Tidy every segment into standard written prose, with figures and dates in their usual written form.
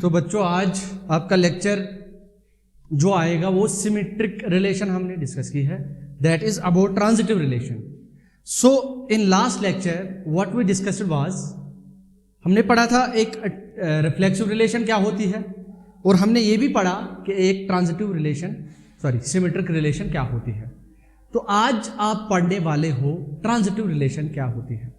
तो बच्चों आज आपका लेक्चर जो आएगा वो सिमेट्रिक रिलेशन हमने डिस्कस की है, that is about transitive relation. So in last lecture what we discussed was, हमने पढ़ा था एक रिफ्लेक्सिव रिलेशन क्या होती है, और हमने ये भी पढ़ा कि एक ट्रांजिटिव रिलेशन सिमेट्रिक रिलेशन क्या होती है. तो आज आप पढ़ने वाले हो ट्रांजिटिव रिलेशन क्या होती है.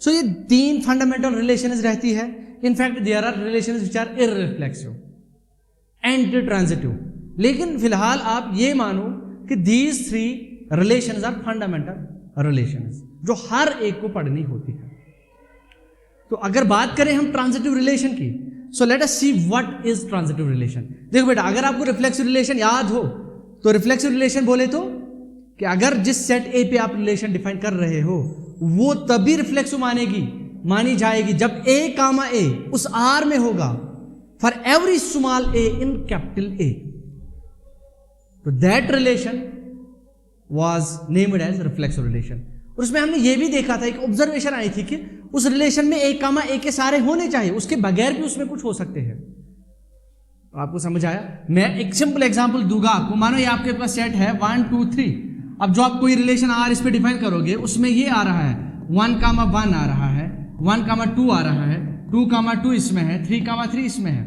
सो ये तीन फंडामेंटल रिलेशंस रहती है. In fact there are relations which are irreflexive and transitive, लेकिन फिलहाल आप ये मानो कि these three relations are fundamental relations जो हर एक को पढ़नी होती है. तो अगर बात करें हम ट्रांजिटिव रिलेशन की, सो let us see what is transitive relation. देखो बेटा, अगर आपको रिफ्लेक्सिव रिलेशन याद हो तो रिफ्लेक्सिव रिलेशन बोले तो कि अगर जिस सेट ए पे आप रिलेशन डिफाइन कर रहे हो वो तभी रिफ्लेक्सिव मानी जाएगी जब ए कामा ए उस आर में होगा for every small a in capital A. तो that relation was named as reflexive relation. और उसमें हमने ये भी देखा था, एक ऑब्जर्वेशन आई थी कि उस रिलेशन में ए कामा ए के सारे होने चाहिए, उसके बगैर भी उसमें कुछ हो सकते हैं. आपको समझ आया? मैं एक सिंपल एग्जांपल दूंगा आपको. मानो ये आपके पास सेट है 1 2 3. अब जो आप कोई रिलेशन आर इस पे डिफाइन करोगे उसमें ये आ रहा है 1 कामा 1 आ रहा है, 1 कामा 2 आ रहा है, 2 कामा 2 इसमें है, 3 कामा 3 इसमें है.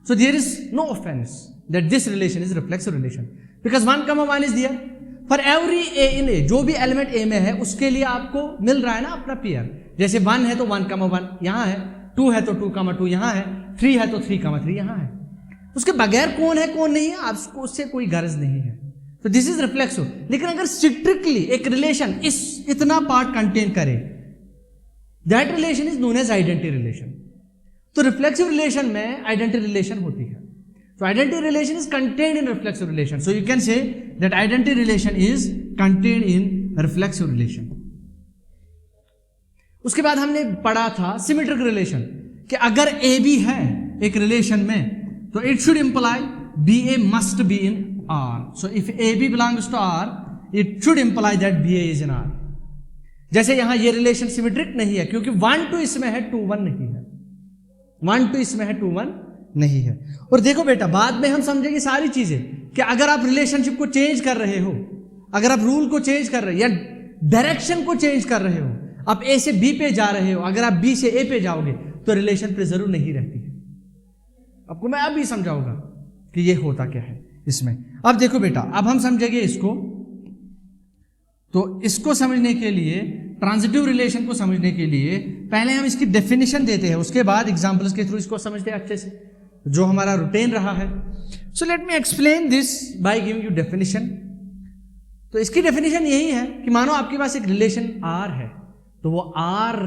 So there is no offence that this relation is reflexive relation because 1 comma 1 is there for every a in A. जो भी एलिमेंट ए में है उसके लिए आपको मिल रहा है ना अपना पेयर. जैसे 1 है तो 1 कामा 1 यहां है, 2 है तो 2 कामा 2 यहां है, 3 है तो 3 कामा 3 यहां है. उसके बगैर कौन है कौन नहीं है आपको उससे कोई गर्ज नहीं है. तो दिस इज रिफ्लेक्सिव. लेकिन अगर स्ट्रिक्टली एक रिलेशन इतना पार्ट कंटेन करे, that relation is known as identity relation. तो रिफ्लेक्सिव रिलेशन में आइडेंटिटी रिलेशन होती है. So identity relation is contained in reflexive relation. So you can say that identity relation is contained in reflexive relation. उसके बाद हमने पढ़ा था symmetric relation कि अगर ए बी है एक रिलेशन में तो it should imply B A must be in R. So if A B belongs to R it should imply that B A is in R. जैसे यहां ये रिलेशन सिमेट्रिक नहीं है क्योंकि 1 2 इसमें है 2 1 नहीं है, 1 2 इसमें है 2 1 नहीं है. और देखो बेटा, बाद में हम समझेंगे सारी चीजें कि अगर आप रिलेशनशिप को चेंज कर रहे हो, अगर आप रूल को चेंज कर रहे हो या डायरेक्शन को चेंज कर रहे हो, आप ए से बी पे जा रहे हो, अगर आप बी से ए पे जाओगे तो रिलेशन प्रिजर्व नहीं रहती है. आपको मैं अभी समझाऊंगा कि ये होता क्या है इसमें. अब देखो बेटा, अब हम समझेंगे इसको. तो इसको समझने के लिए, ट्रांजिटिव रिलेशन को समझने के लिए पहले हम इसकी डेफिनेशन देते हैं, उसके बाद एग्जांपल्स के थ्रू इसको समझते हैं अच्छे से, जो हमारा रूटीन रहा है. So let me explain this by giving you definition. तो इसकी डेफिनेशन यही है कि मानो आपके पास एक रिलेशन आर है तो वो आर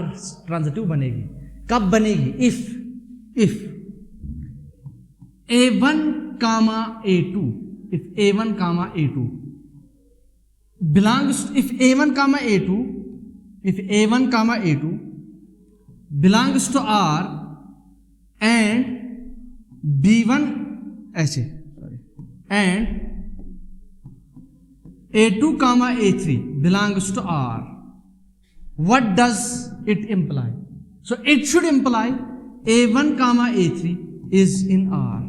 ट्रांजिटिव बनेगी. कब बनेगी? If A1 comma A2, if A1 comma A2 belongs, if A1 comma A2, if A1 comma A2 belongs to R and B1 ऐसे and A2 comma A3 belongs to R, what does it imply? So it should imply A1 comma A3 is in R.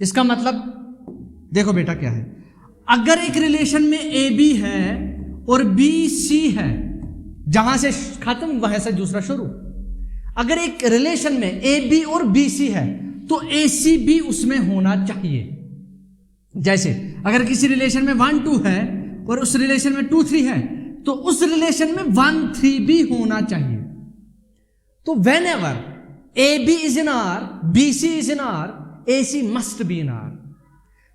इसका मतलब देखो बेटा क्या है, अगर एक relation में ए बी है और बी सी है, जहां से खत्म वहां से दूसरा शुरू. अगर एक रिलेशन में ए बी और बी सी है तो ए सी बी उसमें होना चाहिए. जैसे अगर किसी रिलेशन में 1 2 है और उस रिलेशन में 2 3 है तो उस रिलेशन में 1 3 भी होना चाहिए. तो whenever A B is in R, B C is in R, A C must be in R.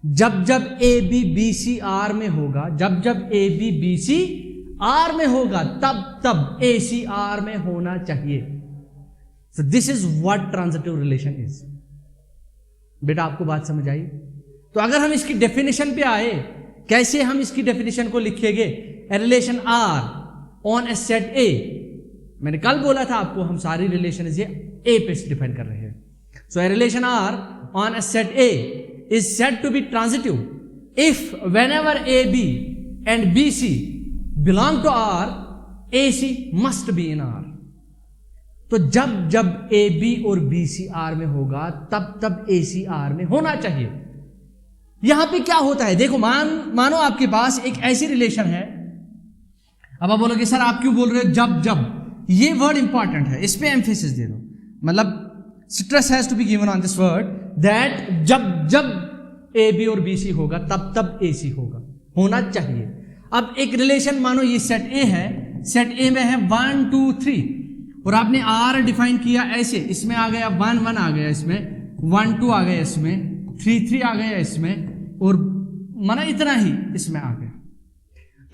जब जब A B B C R में होगा, जब जब A B B C R में होगा, तब तब ए सी आर में होना चाहिए. सो this is what transitive relation is. बेटा आपको बात समझ आई? तो अगर हम इसकी डेफिनेशन पे आए, कैसे हम इसकी डेफिनेशन को लिखेंगे? A relation R on a set A. मैंने कल बोला था आपको हम सारी रिलेशन ये ए पे डिफाइन कर रहे हैं. So a relation R on a set A is said to be transitive if whenever AB and BC belong to R, AC must be in R. तो जब जब ए बी और बी सी आर में होगा तब तब ए सी R में होना चाहिए। यहां पे क्या होता है, देखो मानो आपके पास एक ऐसी रिलेशन है। अब आप बोलोगे सर आप क्यों बोल रहे हो जब जब, ये वर्ड इंपॉर्टेंट है, इस पे एम्फेसिस दे दो, मतलब stress has to be given on this word that जब जब ए बी और बी सी होगा तब तब ए सी होना चाहिए। अब एक रिलेशन मानो ये सेट ए है, सेट ए में है 1 2 3 और आपने आर डिफाइन किया ऐसे, इसमें आ गया 1 1 आ गया, इसमें 1 2 आ गया, इसमें 3 3 आ गया, इसमें और माना इतना ही इसमें आ गया।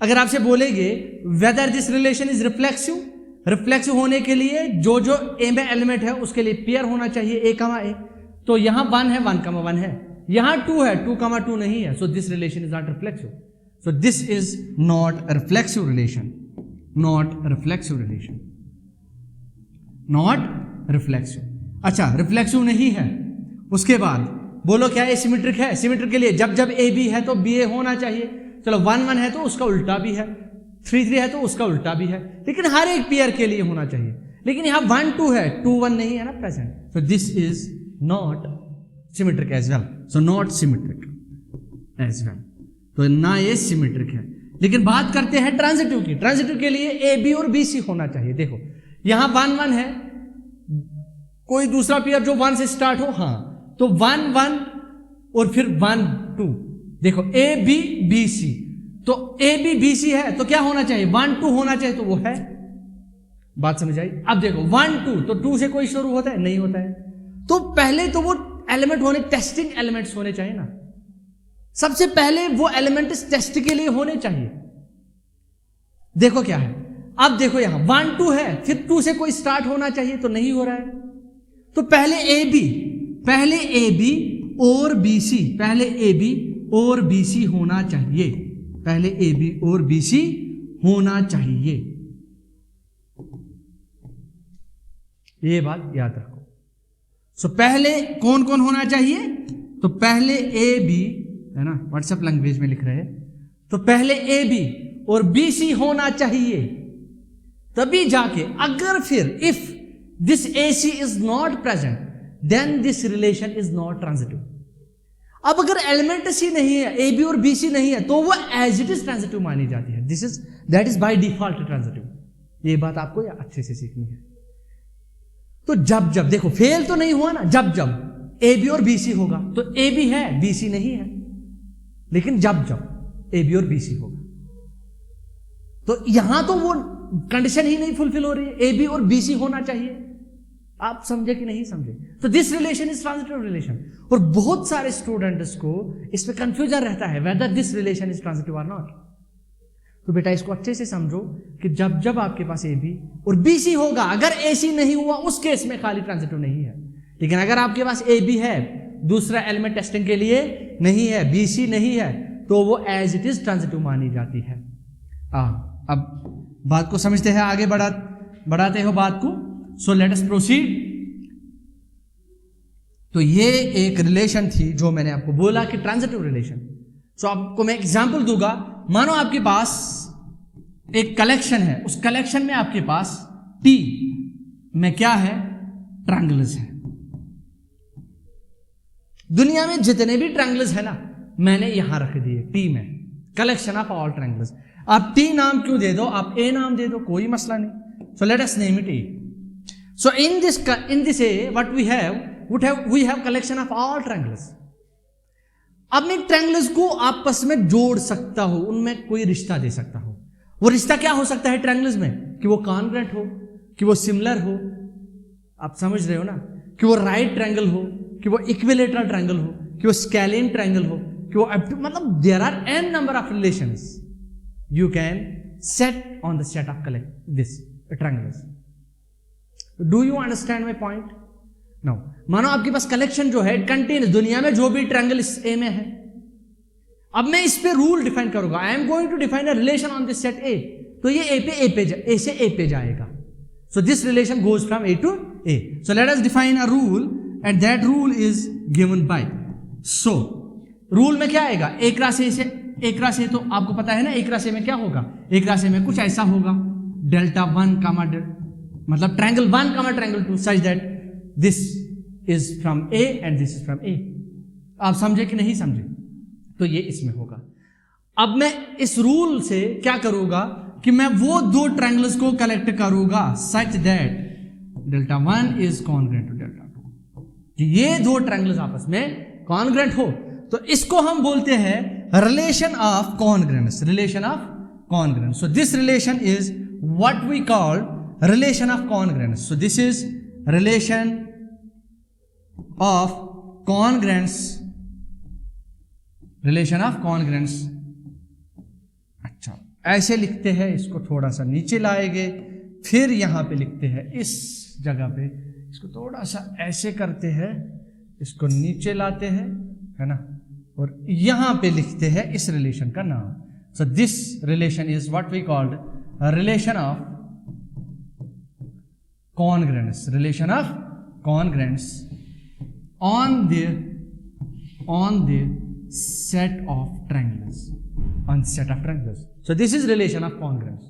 अगर आपसे बोलेंगे weather this relation is reflexive, reflexive होने के लिए जो जो ए में एलिमेंट है उसके लिए पेयर होना चाहिए ए कमा ए, तो यहां 1 है 1 कमा 1 है, यहां 2 है 2 कमा 2 नहीं है, so this relation is not reflexive, so this is not reflexive relation, not reflexive relation, not reflexive. अच्छा रिफ्लेक्सिव नहीं है, उसके बाद बोलो क्या है, सिमेट्रिक है, सिमेट्रिक के लिए जब जब ए बी है तो बी ए होना चाहिए, चलो 1 1 है तो उसका उल्टा भी है, 3 3 है तो उसका उल्टा भी है, लेकिन हर एक पेयर के लिए होना चाहिए, लेकिन यहां 1 2 है 2 1 नहीं है ना present, so this is not symmetric as well, so not symmetric as well, तो ना ये सिमेट्रिक है। लेकिन बात करते हैं ट्रांजिटिव की, ट्रांजिटिव के लिए ए बी और बी सी होना चाहिए। देखो यहां 1 1 है, कोई दूसरा पेयर जो 1 से स्टार्ट हो, हाँ तो 1 1 और फिर 1 2, देखो ए बी बी सी, तो ए बी बी सी है तो क्या होना चाहिए 1 2 होना चाहिए, तो वो है, बात समझ आई। अब देखो 1 2 तो 2 से कोई शुरू होता है नहीं होता है, तो पहले तो वो एलिमेंट होने, टेस्टिंग एलिमेंट्स होने चाहिए ना, सबसे पहले वो एलिमेंट टेस्ट के लिए होने चाहिए। देखो क्या है, अब देखो यहां 1 2 है, फिर 2 से कोई स्टार्ट होना चाहिए तो नहीं हो रहा है, तो पहले ए बी और बी सी, पहले ए बी और बी सी होना चाहिए, पहले ए बी और बी सी होना चाहिए, ये बात याद रखो। सो पहले कौन कौन होना चाहिए, तो पहले ए बी है ना, व्हाट्सएप लैंग्वेज में लिख रहे हैं, तो पहले ए बी और बी सी होना चाहिए, तभी जाके अगर फिर if this a c is not present then this relation is not transitive. अब अगर एलिमेंट सी नहीं है, ए बी और बी सी नहीं है, तो वो एज इट इज ट्रांजिटिव मानी जाती है, this is that is by default transitive. ये बात आपको अच्छे से सीखनी है। तो जब जब देखो फेल तो नहीं हुआ ना, जब जब ए बी और बी सी होगा, तो ए बी है बी सी नहीं है, लेकिन जब जब ए बी और बी सी होगा, तो यहां तो वो कंडीशन ही नहीं फुलफिल हो रही है, ए बी और बी सी होना चाहिए। आप समझे कि नहीं समझे? तो this relation is transitive relation, और बहुत सारे स्टूडेंट्स को इसमें कंफ्यूजन रहता है weather this relation is transitive और नॉट। तो बेटा इसको अच्छे से समझो कि जब जब आपके पास ए बी और बी सी होगा, अगर ए सी नहीं हुआ उस केस में खाली ट्रांजिटिव नहीं है, लेकिन अगर आपके पास ए बी है, दूसरा एलिमेंट टेस्टिंग के लिए नहीं है, बी सी नहीं है, तो वो एज इट इज ट्रांजिटिव मानी जाती है। अब बात को समझते हैं, आगे बढ़ाते हो बात को। सो लेट अस प्रोसीड। तो ये एक रिलेशन थी जो मैंने आपको बोला कि ट्रांजिटिव रिलेशन। सो आपको मैं एग्जांपल दूंगा, मानो आपके पास एक कलेक्शन है, उस कलेक्शन में आपके पास टी में क्या है, ट्रायंगल्स है। दुनिया में जितने भी ट्रायंगल्स है ना, मैंने यहां रख दिए टी में, कलेक्शन ऑफ ऑल ट्रायंगल्स। आप टी नाम क्यों दे दो, आप ए नाम दे दो, कोई मसला नहीं। सो let us name it A. So in this A, what we have collection of all triangles. अब मैं ट्रायंगल्स को आपस में जोड़ सकता हूं, उनमें कोई रिश्ता दे सकता हूं। वो रिश्ता क्या हो सकता है ट्रायंगल्स में, कि वो कॉन्ग्रुएंट हो, कि वो सिमिलर हो, आप समझ रहे हो ना, कि वो राइट ट्रायंगल हो, कि वो इक्विलेटरल ट्रायंगल हो, कि वो स्केलियन ट्रायंगल हो, कि वो मतलब there are n number of relations you can set on the set of this triangles. Do you understand my point? No, मानो आपके पास कलेक्शन जो है कंटेन दुनिया में जो भी ट्रायंगल इस ए में है। अब मैं इस पे रूल डिफाइन करूंगा, I am going to define a relation on this set A, तो ये ए से ए पे जाएगा। So this relation goes from A to A. So let us define a rule and that rule is given by. So rule में क्या आएगा, एक राशि से एक राशि, तो आपको पता है ना एक राशि में क्या होगा, एक राशि में कुछ ऐसा होगा, डेल्टा 1 कामा मतलब triangle 1 comma triangle 2 such that this is from A and this is from A. आप समझे कि नहीं समझे? तो ये इसमें होगा। अब मैं इस रूल से क्या करूंगा कि मैं वो दो ट्रायंगल्स को कलेक्ट करूंगा such that delta 1 is congruent to delta 2, कि ये दो ट्रायंगल्स आपस में कॉन्ग्रुएंट हो। तो इसको हम बोलते हैं relation of congruence, relation of congruence. So this relation is what we call relation of congruence. So this is relation of congruence, relation of congruence। अच्छा, ऐसे लिखते हैं, इसको थोड़ा सा नीचे लाएंगे, फिर यहां पे लिखते हैं इस जगह पे, इसको थोड़ा सा ऐसे करते हैं, इसको नीचे लाते हैं, है ना, और यहां पे लिखते हैं इस रिलेशन का नाम। So this relation is what we called relation of congruence, relation of congruence on the set of triangles, on set of triangles. So this is relation of congruence.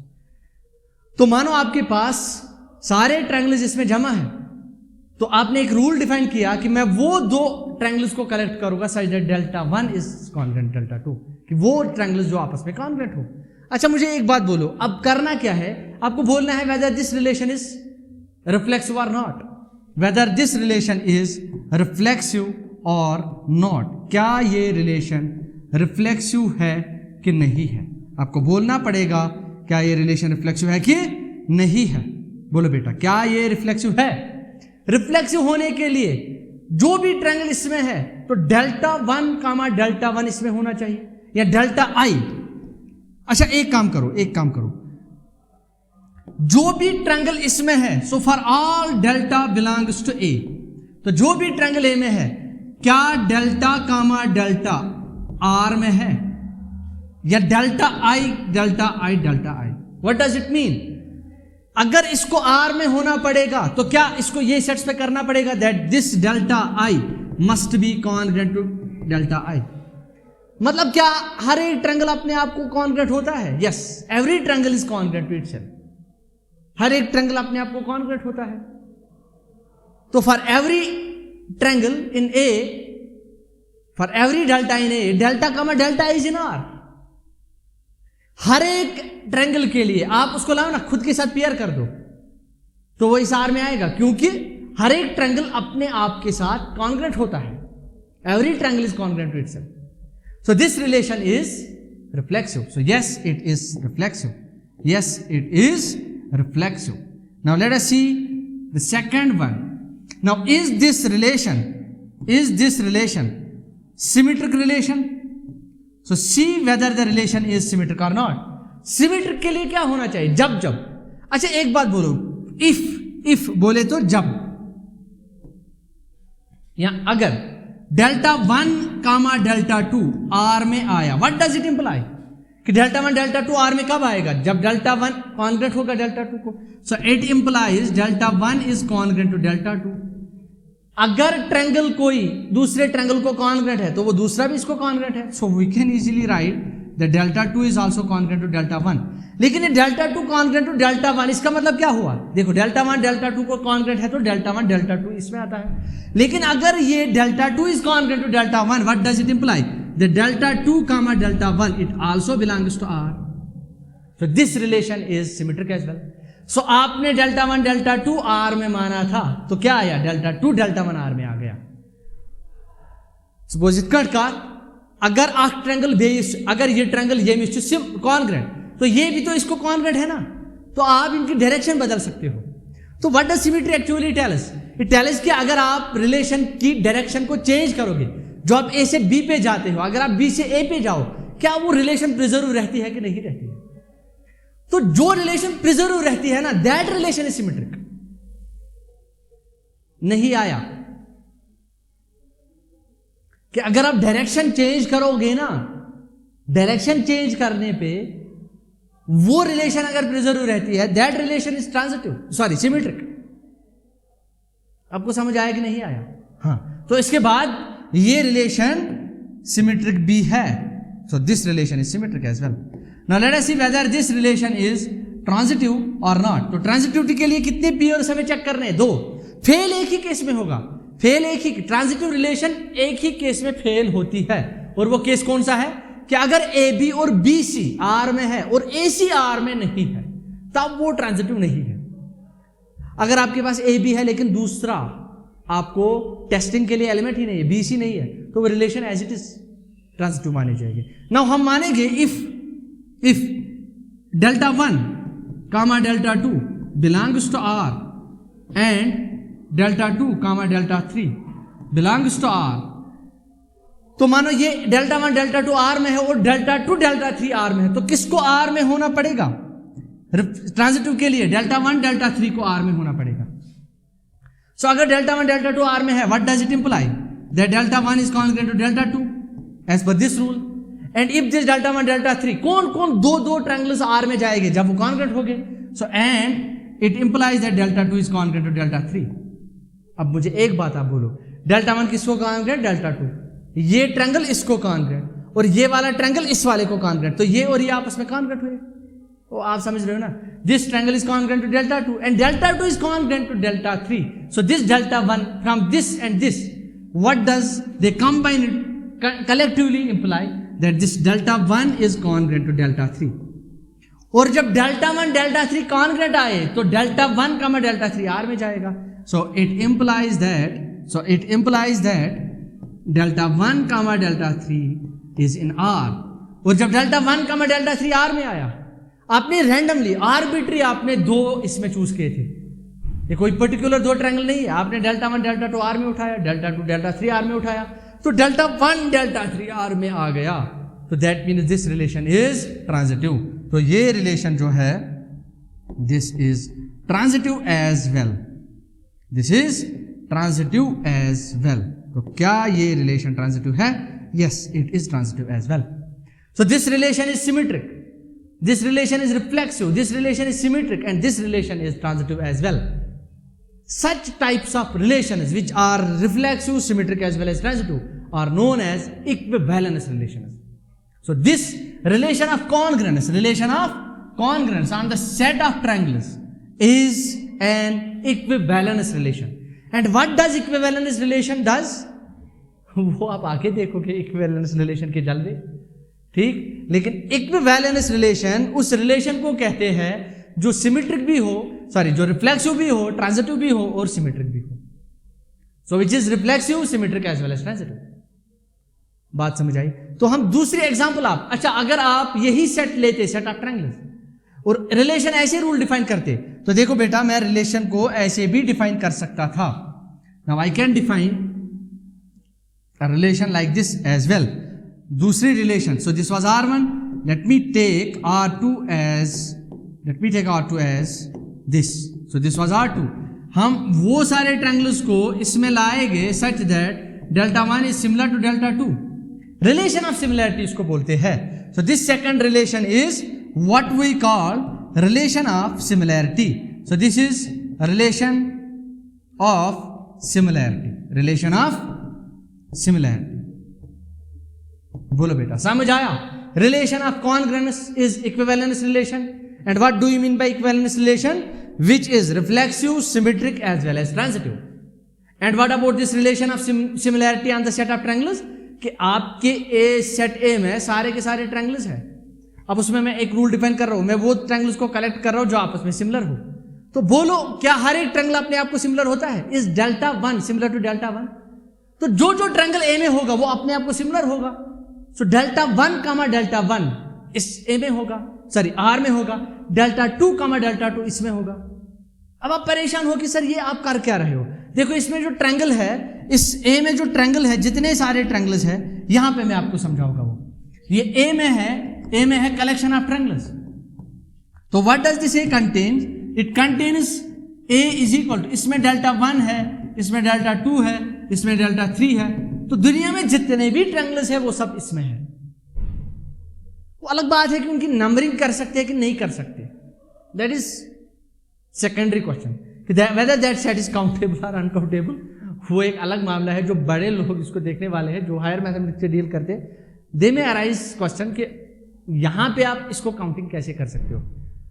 तो मानो आपके पास सारे ट्रायंगल्स इसमें जमा है, तो आपने एक रूल डिफाइन किया कि मैं वो दो ट्रायंगल्स को कलेक्ट करूंगा such that delta 1 is congruent delta 2, कि वो ट्रायंगल्स जो आपस में कॉन्ग्रुएंट हो। अच्छा, मुझे एक बात बोलो, अब करना क्या है? आपको बोलना है whether this relation is reflexive or not, whether this relation is reflexive or not, क्या ये रिलेशन रिफ्लेक्सिव है कि नहीं है। आपको बोलना पड़ेगा क्या ये रिलेशन रिफ्लेक्सिव है कि नहीं है। बोलो बेटा, क्या ये रिफ्लेक्सिव है? रिफ्लेक्सिव होने के लिए जो भी ट्रायंगल इसमें है तो डेल्टा 1 कामा डेल्टा 1 इसमें होना चाहिए, या डेल्टा आई। अच्छा, एक काम करो, जो भी ट्रायंगल इसमें है, so for all delta belongs to A, तो जो भी ट्रायंगल ए में है, क्या डेल्टा कामा डेल्टा आर में है, या delta I delta I delta I? What does it mean? अगर इसको आर में होना पड़ेगा तो क्या इसको ये सेट्स पे करना पड़ेगा that this delta i must be congruent to delta i. मतलब क्या हर एक ट्रायंगल अपने आप को कॉन्ग्रुएंट होता है? Yes, every triangle is congruent to itself. हर एक ट्रायंगल अपने आप को कॉन्ग्रुएंट होता है। तो for every triangle in A, for every delta in A, delta comma delta is in R. हर एक ट्रायंगल के लिए आप उसको लाओ ना, खुद के साथ पेयर कर दो तो वो इस आर में आएगा, क्योंकि हर एक ट्रायंगल अपने आप के साथ कॉन्ग्रुएंट होता है। Every triangle is congruent to itself. So this relation is reflexive. So yes, it is reflexive. Yes, it is reflexive. Now let us see the second one. Now is this relation symmetric relation? So see whether the relation is symmetric or not. Symmetric के लिए क्या होना चाहिए? जब। अच्छा, एक बात बोलो, if बोले तो जब, या अगर डेल्टा 1 कामा डेल्टा 2 आर में आया, व्हाट डज इट इंप्लाई? कि डेल्टा 1 डेल्टा 2 आर में कब आएगा? जब डेल्टा 1 कॉन्ग्रुएंट होगा डेल्टा 2 को। So it implies delta 1 is congruent to delta 2। अगर ट्रायंगल कोई दूसरे ट्रायंगल को कॉन्ग्रुएंट है तो वो दूसरा भी इसको कॉन्ग्रुएंट है। So we can easily write that delta 2 is also congruent to delta 1। लेकिन ये डेल्टा 2 कॉन्ग्रुएंट टू डेल्टा 1, इसका मतलब क्या हुआ? देखो, डेल्टा 1 डेल्टा 2 को कॉन्ग्रुएंट है तो डेल्टा 1 डेल्टा 2 इसमें आता है। लेकिन अगर ये delta 2 is congruent to delta 1, what does it imply? The delta 2 comma delta 1, it also belongs to R. So this relation is symmetric as well. So आपने delta 1 delta 2 R में माना था, तो क्या आया? delta 2 delta 1 R में आ गया। Suppose it का अगर ट्रायंगल बेस, अगर ये ट्रायंगल ये मिस कॉन्ग्रुएंट, तो ये भी तो इसको कॉन्ग्रुएंट है ना, तो आप इनकी डायरेक्शन बदल सकते हो। तो what does symmetry actually tell us? It tell us कि अगर आप रिलेशन की डायरेक्शन को चेंज करोगे, जो आप ए से बी पे जाते हो, अगर आप बी से ए पे जाओ, क्या वो रिलेशन प्रिजर्व रहती है कि नहीं रहती है? तो जो रिलेशन प्रिजर्व रहती है ना, दैट रिलेशन इज सिमेट्रिक। नहीं आया कि अगर आप डायरेक्शन चेंज करोगे ना, डायरेक्शन चेंज करने पे वो रिलेशन अगर प्रिजर्व रहती है, that relation is transitive, sorry symmetric. आपको समझ आया कि नहीं आया? हाँ, तो इसके बाद ये रिलेशन सिमेट्रिक भी है। So this relation is symmetric as well. Now let us see whether this relation is transitive और नॉट। तो ट्रांजिटिविटी के लिए कितने पेयर्स हमें चेक करने हैं? 2। फेल एक ही केस में होगा, फेल एक ही, ट्रांजिटिव रिलेशन एक ही केस में फेल होती है, और वो केस कौन सा है कि अगर ए बी और बी सी आर में है और ए सी आर में नहीं है, तब वो ट्रांजिटिव नहीं है। अगर आपके पास ए बी है लेकिन दूसरा आपको टेस्टिंग के लिए एलिमेंट ही नहीं है, बी सी नहीं है, तो वो relation as it is transitive माने जाएंगे। नाउ हम मानेंगे if delta 1 comma delta 2 belongs to R and delta 2 comma delta 3 belongs to R, तो मानो ये डेल्टा 1 डेल्टा 2 आर में है और डेल्टा 2 डेल्टा 3 आर में है, तो किसको आर में होना पड़ेगा? ट्रांजिटिव के लिए डेल्टा 1 डेल्टा 3 को आर में होना पड़ेगा। सो अगर डेल्टा 1 डेल्टा 2 आर में है, what does it imply? That delta 1 is congruent to delta 2 as per this rule, and if this delta 1 delta 3, कौन कौन दो ट्रायंगल्स आर में जाएंगे जब वो कॉन्ग्रुएंट हो गए? So and it implies that delta 2 is congruent to delta 3। अब मुझे एक बात आप बोलो, डेल्टा 1 किसको कॉन्ग्रुएंट? डेल्टा 2। ये ट्रायंगल इसको कॉन्ग्रुएंट और ये वाला ट्रायंगल इस वाले को कॉन्ग्रुएंट, तो ये और ये आपस में कॉन्ग्रुएंट हुए। तो आप समझ रहे हो ना, this triangle is congruent to delta 2 and delta 2 is congruent to delta 3। So this delta 1 from this and this, what does they combine collectively imply that this delta 1 is congruent to delta 3। और जब delta 1 delta 3 congruent आए तो delta 1 का delta 3 R में जाएगा। So it implies that delta 1 comma delta 3 is in R. और जब delta 1 comma delta 3 R में आया, आपने रैंडमली आर्बिट्री आपने 2 इसमें चूज किए थे, ये कोई पर्टिकुलर 2 ट्रायंगल नहीं है, आपने डेल्टा 1 डेल्टा 2 आर में उठाया, डेल्टा 2 डेल्टा 3 आर में उठाया, तो डेल्टा 1 डेल्टा 3 आर में आ गया, तो that means this relation is transitive. तो ये रिलेशन जो है this is transitive as well, this is transitive as well. तो क्या ये रिलेशन ट्रांजिटिव है? Yes, it is transitive as well. So this relation is symmetric, this relation is reflexive, this relation is symmetric and this relation is transitive as well. Such types of relations which are reflexive, symmetric as well as transitive are known as equivalence relations. So this relation of congruence on the set of triangles is an equivalence relation. And what does equivalence relation does? वो आप आगे देखोगे equivalence relation के जलवे, ठीक। लेकिन equivalence relation उस relation को कहते हैं जो सिमेट्रिक भी हो, जो रिफ्लेक्सिव भी हो, ट्रांजिटिव भी हो और सिमेट्रिक भी हो। So which is reflexive, symmetric as well as transitive. बात समझ आई? तो हम दूसरी एग्जांपल अच्छा अगर आप यही सेट लेते, सेट ऑफ ट्रायंगल्स, और रिलेशन ऐसे रूल डिफाइन करते, तो देखो बेटा मैं रिलेशन को ऐसे भी डिफाइन कर सकता था। Now I can define a relation like this as well. दूसरी relation, so this was R1, let me take R2 as this, so this was R2। हम वो सारे ट्रायंगल्स को इसमें लाएंगे such that delta 1 is similar to delta 2। Relation of similarity इसको बोलते हैं। so this second relation is what we call relation of similarity। so this is a relation of similarity, relation of similarity। बोलो बेटा समझ आया? relation of congruence is equivalence relation। And what do you mean by equivalence relation? Which is reflexive, symmetric as well as transitive। And what about this relation of similarity on the set of triangles? कि आपके set ए में सारे के सारे triangles हैं, अब उसमें मैं एक रूल डिफाइन कर रहा हूं, मैं वो ट्रायंगल्स को कलेक्ट कर रहा हूं जो आपस में सिमिलर हो। तो बोलो क्या हर एक ट्रायंगल अपने आप को सिमिलर होता है? Is delta 1 similar to delta 1? तो जो ट्रायंगल ए में होगा वो अपने आप को सिमिलर होगा। सो डेल्टा 1 कामा डेल्टा 1 इस ए में होगा, आर में होगा, डेल्टा 2 कामा डेल्टा 2 इसमें होगा। अब आप परेशान हो कि सर ये आप कर क्या रहे हो? देखो इसमें जो ट्रायंगल है, इस ए में जो ट्रायंगल है, जितने सारे ट्रायंगल्स हैं यहां पे मैं आपको समझाऊंगा। वो ये ए में है कलेक्शन ऑफ ट्रायंगल्स। तो what does this A contain? It contains A is equal to, इसमें डेल्टा 1 है, इसमें डेल्टा 2 है, इसमें डेल्टा 3 है। तो दुनिया में जितने भी ट्रायंगल्स है वो सब इसमें है। वो अलग बात है कि उनकी नंबरिंग कर सकते हैं कि नहीं कर सकते, that is secondary question, whether that set is countable और अनकाउंटेबल, वो एक अलग मामला है। जो बड़े लोग इसको देखने वाले हैं, जो हायर मैथमेटिक्स से डील करते हैं, दे में अराइज क्वेश्चन कि यहां पे आप इसको काउंटिंग कैसे कर सकते हो।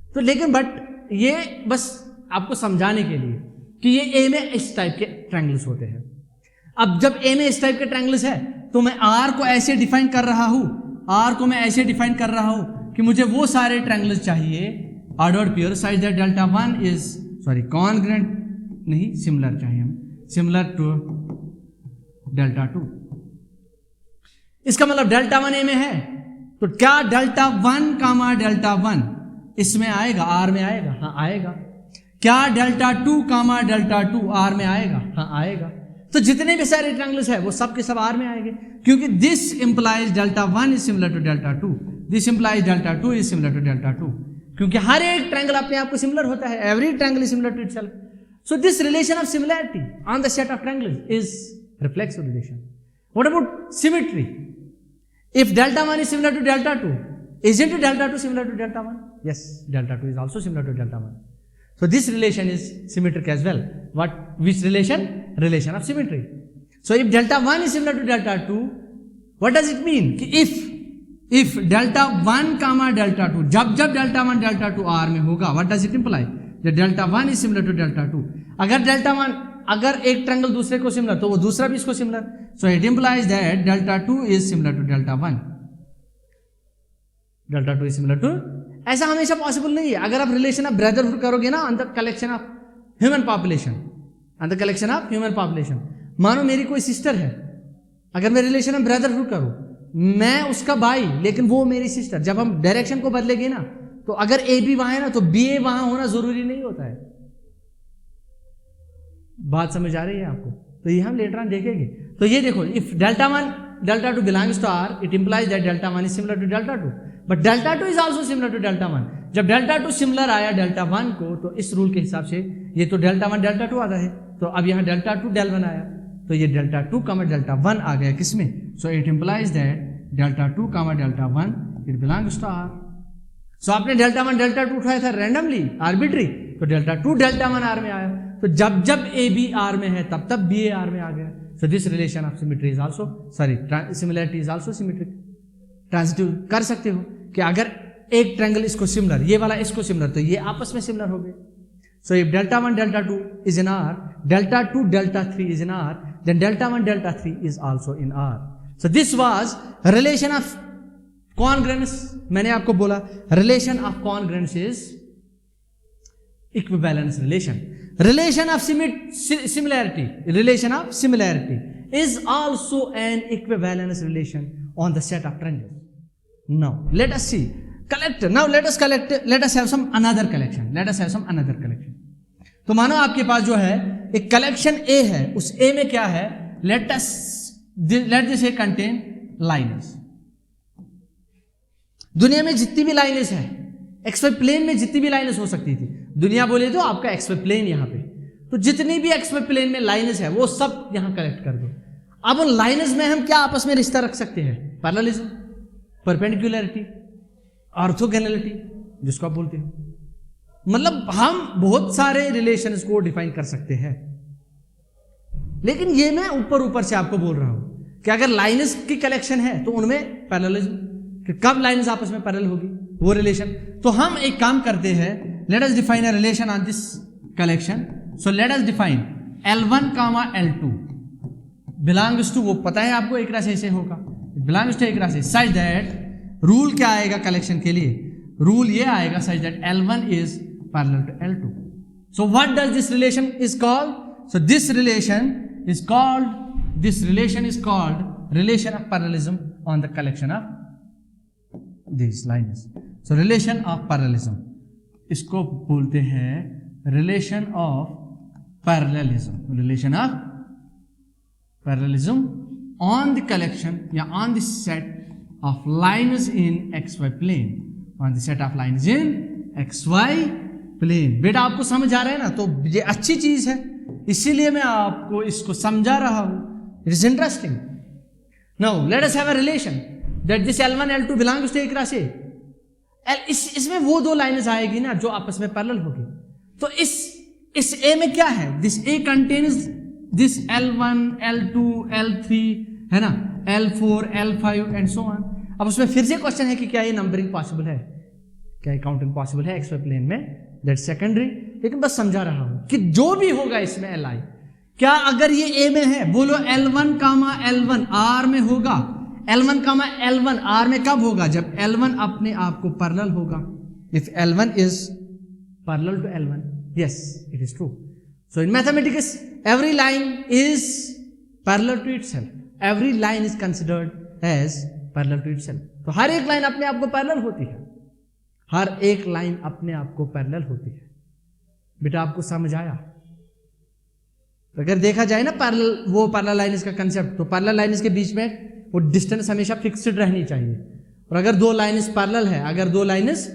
तो लेकिन बट ये बस आपको समझाने के लिए कि ये ए में इस टाइप के ट्रायंगल्स होते हैं। अब जब ए में इस टाइप के ट्रायंगल्स है तो मैं आर को ऐसे डिफाइन कर रहा हूं, आर को मैं ऐसे डिफाइन कर रहा हूं कि मुझे वो सारे ट्रायंगल्स चाहिए ordered pair size that delta one is congruent नहीं सिमिलर चाहिए हमें, सिमिलर टू डेल्टा टू। इसका मतलब डेल्टा वन ए में है तो क्या delta one comma delta one इसमें आएगा, आर में आएगा? हाँ आएगा। क्या delta two comma delta two R में आएगा? हाँ आएगा। तो जितने भी सारे ट्रायंगल्स है वो सब के सब आर में आएंगे, क्योंकि this implies delta one is similar to delta two, this implies delta two is similar to delta two, क्योंकि हर एक ट्रायंगल अपने आप को सिमिलर होता है, every triangle is similar to itself. So this relation of similarity on the set of triangles is reflexive relation. What about symmetry? If delta 1 is similar to delta 2, isn't delta 2 similar to delta 1? Yes, delta 2 is also similar to delta 1. So this relation is symmetric as well. Which relation? Relation of symmetry. So if delta 1 is similar to delta 2, what does it mean? If delta 1 comma delta 2, जब delta 1 delta 2 R में होगा, what does it imply? That delta 1 is similar to delta 2. अगर एक triangle दूसरे को similar तो वो दूसरा भी इसको similar, so it implies that delta 2 is similar to delta 1, delta 2 is similar to. ऐसा हमेशा पॉसिबल नहीं है। अगर आप रिलेशन ऑफ ब्रदरहुड करोगे ना on the collection of human population, on the collection of human population, मानो मेरी कोई सिस्टर है, अगर मैं रिलेशन ऑफ ब्रदरहुड करूं, मैं उसका भाई लेकिन वो मेरी सिस्टर, जब हम डायरेक्शन को बदलेंगे ना तो अगर ए बी वहां है ना तो बी ए वहां होना जरूरी नहीं होता है। बात समझ आ रही है आपको? तो ये हम लेटर ऑन देखेंगे। तो ये देखो, if delta 1 delta 2 belongs to R, it implies that delta 1 is similar to delta 2, but delta 2 is also similar to delta 1। जब डेल्टा 2 सिमिलर आया डेल्टा 1 को, तो इस रूल के हिसाब से ये तो डेल्टा 1 डेल्टा 2 आता है, तो अब यहाँ डेल्टा 2 डेल 1 आया, तो ये डेल्टा 2 कामा डेल्टा 1 आ गया किसमें? So it implies that delta 2 comma delta 1 it belongs to R. So आपने डेल्टा 1 डेल्टा 2 उठाया था रैंडमली, आर्बिट्री, तो डेल्टा 2 डेल्टा 1 आर में आया, तो जब ए बी आर में है तब बी ए आर में आ गया। सो this relation of symmetry is also similarity is also symmetric. Transitive कर सकते हो कि अगर एक ट्रायंगल इसको सिमिलर, ये वाला इसको सिमिलर, तो ये आपस में सिमिलर हो गए। So if delta 1 delta 2 is in R, delta 2 delta 3 is in R, then delta 1 delta 3 is also in R. So this was relation of congruence. मैंने आपको बोला relation of congruence is equivalence relation. Relation of similarity, relation of similarity is also an equivalence relation on the set of triangles. Now let us see. Now let us have some another collection. Let us have some another collection. तो मानो आपके पास जो है एक collection A है, उस A में क्या है? Let this A contain lines. दुनिया में जितनी भी लाइनें हैं, एक्सवाई प्लेन में जितनी भी लाइनें हो सकती थी, दुनिया बोले तो आपका एक्सवाई प्लेन यहाँ पे, तो जितनी भी एक्सवाई प्लेन में लाइनें है वो सब यहाँ कलेक्ट कर दो। अब उन लाइनें में हम क्या आपस में रिश्ता रख सकते हैं? पैरेललिज्म, परपेंडिकुलरिटी, ऑर्थोगोनैलिटी जिसको आप बोलते हो, मतलब हम बहुत सारे रिलेशंस को डिफाइन कर सकते हैं। लेकिन ये मैं ऊपर से आपको बोल रहा हूं कि अगर लाइनें की कलेक्शन है तो उनमें पैरेललिज्म, कि कब लाइनें आपस में पैरेलल होगी वो रिलेशन। तो हम एक काम करते हैं, let us define a relation on this collection. So let us define L1 comma L2 belongs to, वो पता है आपको एक राशि से होगा, बिलोंग्स टू एक राशि, सच दैट रूल क्या आएगा कलेक्शन के लिए? रूल ये आएगा such that L1 is parallel to L2। So what does this relation is called? So this relation is called relation of parallelism on the collection of these lines. So relation of parallelism, इसको बोलते हैं relation of parallelism, relation of parallelism on the collection या on the set of lines in xy plane, on the set of lines in xy plane। बेटा आपको समझ आ रहा है ना? तो ये अच्छी चीज है, इसीलिए मैं आपको इसको समझा रहा हूं। It is interesting. Now let us have a relation that this L1 L2 belongs to एक राशि। इसमें वो दो लाइनें आएगी ना जो आपस में पैरेलल होगी। तो इस A में क्या है? This A contains this L1 L2 L3 है ना, L4 L5 and so on. अब उसमें फिर से क्वेश्चन है कि क्या ये नंबरिंग पॉसिबल है? क्या काउंटिंग पॉसिबल है एक्सवाई प्लेन में, दैट सेकेंडरी। लेकिन बस समझा रहा हूं कि जो भी होगा इसमें Li, क्या अगर ये ए में है, बोलो L1 कामा L1 R में होगा, L1 कामा L1 R में कब होगा, जब L1 अपने आप को पैरेलल होगा। If L1 is parallel to L1, yes it is true. So in mathematics every line is parallel to itself, every line is considered as parallel to itself. तो हर एक लाइन अपने आप को पैरेलल होती है, हर एक लाइन अपने आप को पैरेलल होती है। बेटा आपको समझ आया? अगर देखा जाए ना पैरेलल, वो पैरेलल लाइन्स का कंसेप्ट, तो पैरेलल लाइन्स के बीच में वो डिस्टेंस हमेशा फिक्स्ड रहनी चाहिए। और अगर दो लाइन्स पैरेलल है, अगर दो लाइन्स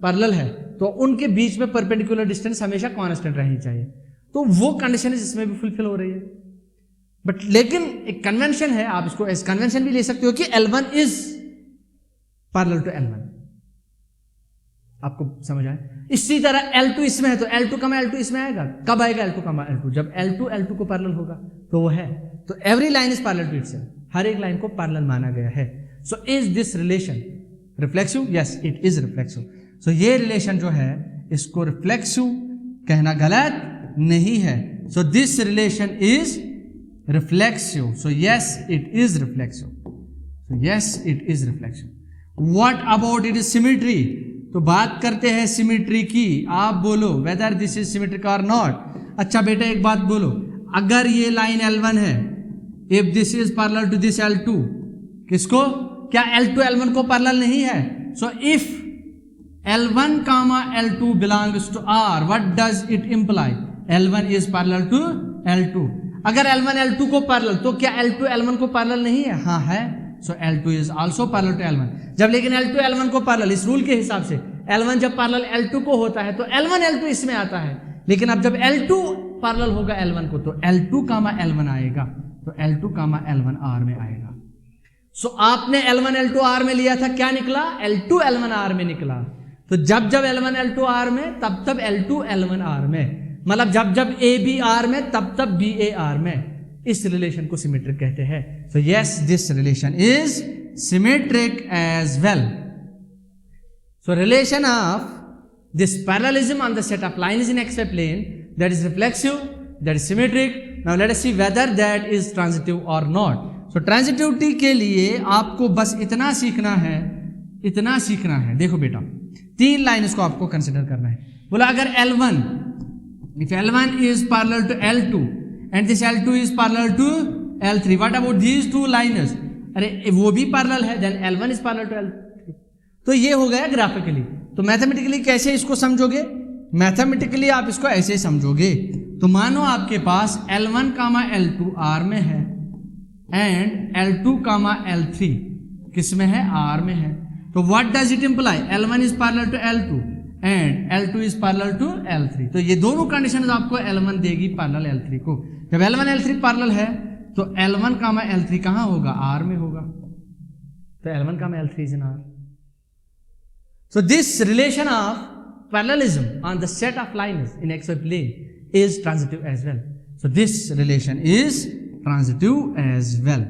पैरेलल है तो उनके बीच में परपेंडिकुलर डिस्टेंस हमेशा कांस्टेंट रहनी चाहिए। तो वो कंडीशन इसमें भी फुलफिल हो रही है। बट लेकिन एक कन्वेंशन है, आप इसको एज कन्वेंशन भी ले सकते हो कि L1 is parallel to L1। आपको समझ आए? इसी तरह L2 इसमें है तो L2 कमा L2 इसमें आएगा। कब आएगा L2 कमा L2? जब L2 को पैरेलल होगा तो वो है। तो every line is parallel to itself, हर एक लाइन को पैरेलल माना गया है। So is this relation reflexive? Yes it is reflexive. So ये रिलेशन जो है इसको रिफ्लेक्सिव कहना गलत नहीं है। So this relation is reflexive. So yes it is reflexive. So yes it is reflexive. What about it is symmetry? तो बात करते हैं सिमेट्री की। आप बोलो वेदर दिस इज सिमेट्रिक और नॉट। अच्छा बेटा एक बात बोलो, अगर ये लाइन L1 है, if this is parallel to this L2, किसको? क्या L2 L1 को पैरेलल नहीं है? So if L1 comma L2 belongs to R, what does it imply? L1 is parallel to L2। अगर L1 L2 को parallel, तो क्या L2 L1 को पैरेलल नहीं है? हाँ है। So L2 is also parallel to L1। जब लेकिन L2 L1 को पैरेलल, इस रूल के हिसाब से L1 जब पैरेलल L2 को होता है तो L1 L2 इसमें आता है। लेकिन अब जब L2 पैरेलल होगा L1 को तो L2 कामा L1 आएगा, तो L2 कामा L1 R में आएगा। सो आपने L1 L2 R में लिया था, क्या निकला? L2 L1 R में निकला। तो जब जब L1 L2 R में, तब तब L2 L1 R में, मतलब जब जब A B R में, तब तब B A R में। इस रिलेशन को सिमेट्रिक कहते हैं। So yes this relation is symmetric as well. So relation of this parallelism on the set of lines in XY plane, that is reflexive, that is symmetric. Now let us see whether that is transitive or not. So transitivity के लिए आपको बस इतना सीखना है, इतना सीखना है। देखो बेटा, तीन लाइन को आपको कंसिडर करना है। बोला अगर L1, if L1 is parallel to L2 and this L2 is parallel to L3, what about these two lines? अरे वो भी पैरेलल है, then L1 is parallel to L3। तो ये हो गया ग्राफिकली। तो मैथमेटिकली कैसे इसको समझोगे? मैथमेटिकली आप इसको ऐसे समझोगे। तो मानो आपके पास L1 कामा L2 R में है एंड L2 कामा L3 किस में है? R में है। तो what does it imply? L1 is parallel to L2 and L2 is parallel to L3। तो ये दोनों कंडीशंस आपको L1 देगी पैरेलल L3 को। जब L1 L3 पैरेलल है तो L1 कामा L3 कहां होगा? R में होगा। तो L1 comma L3 is in R। So this relation of parallelism on the set of lines in XY plane is transitive as well. So this relation is transitive as well.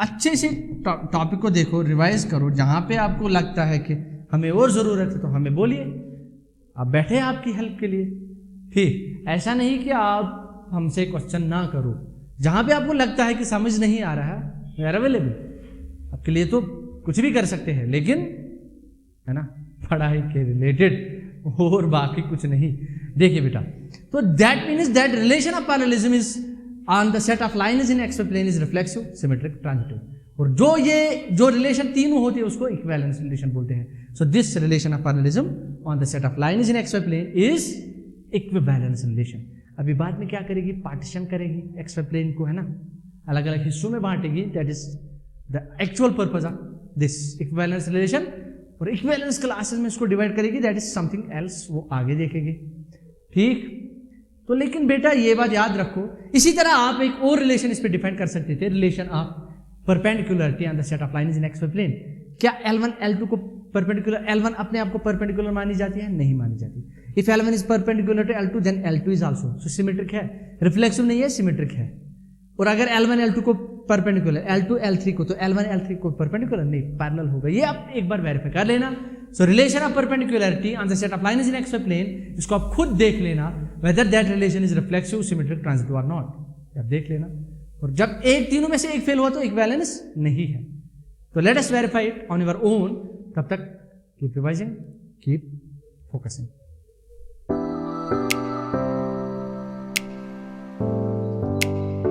अच्छे से topic को देखो, revise करो। जहां पे आपको लगता है कि हमें और जरूरत है तो हमें बोलिए, आप बैठे आपकी हेल्प के लिए। ठीक, ऐसा नहीं कि आप हमसे क्वेश्चन ना करो। जहां पे आपको लगता है कि समझ नहीं आ रहा है, वी आर अवेलेबल आपके लिए। तो कुछ भी कर सकते हैं, लेकिन है ना, पढ़ाई के रिलेटेड और बाकी कुछ नहीं। देखिए बेटा, तो that means that relation of parallelism is on the set of lines in XY plane is reflexive, symmetric, transitive. और जो रिलेशन तीनों होती है उसको इक्विवेलेंस रिलेशन बोलते हैं। सो this relation of parallelism on the set of lines in XY plane is equivalence relation. अभी बाद में क्या करेगी? पार्टीशन करेगी XY plane को, है ना, अलग अलग हिस्सों में बांटेगी। That is the actual purpose of this equivalence relation. और इक्विवेलेंस क्लासेस में इसको डिवाइड करेगी, दैट इज समथिंग एल्स, वो आगे देखेंगे। ठीक, तो लेकिन बेटा ये बात याद रखो। इसी तरह आप एक और रिलेशन इस पे डिफाइन कर सकते थे, relation of perpendicularity on the set of lines in XY plane। क्या L1 L2 को परपेंडिकुलर, L1 अपने आप को परपेंडिकुलर मानी जाती है? नहीं मानी जाती। If L1 is perpendicular to L2 then L2 is also, so symmetric है। रिफ्लेक्सिव नहीं है, सिमेट्रिक है। और अगर L1 L2 को परपेंडिकुलर, L2 L3 को, तो L1 L3 को परपेंडिकुलर नहीं, पैरेलल होगा। ये आप एक बार वेरीफाई कर लेना। So relation of perpendicularity on the set of lines in XY plane, इसको आप खुद देख लेना whether that relation is reflexive, symmetric, transitive और नॉट, आप देख लेना। और जब एक तीनों में से एक फेल हुआ तो इक्विवेलेंस नहीं है। तो let us verify it on your own. तब तक कीप रिवाइजिंग, कीप फोकसिंग।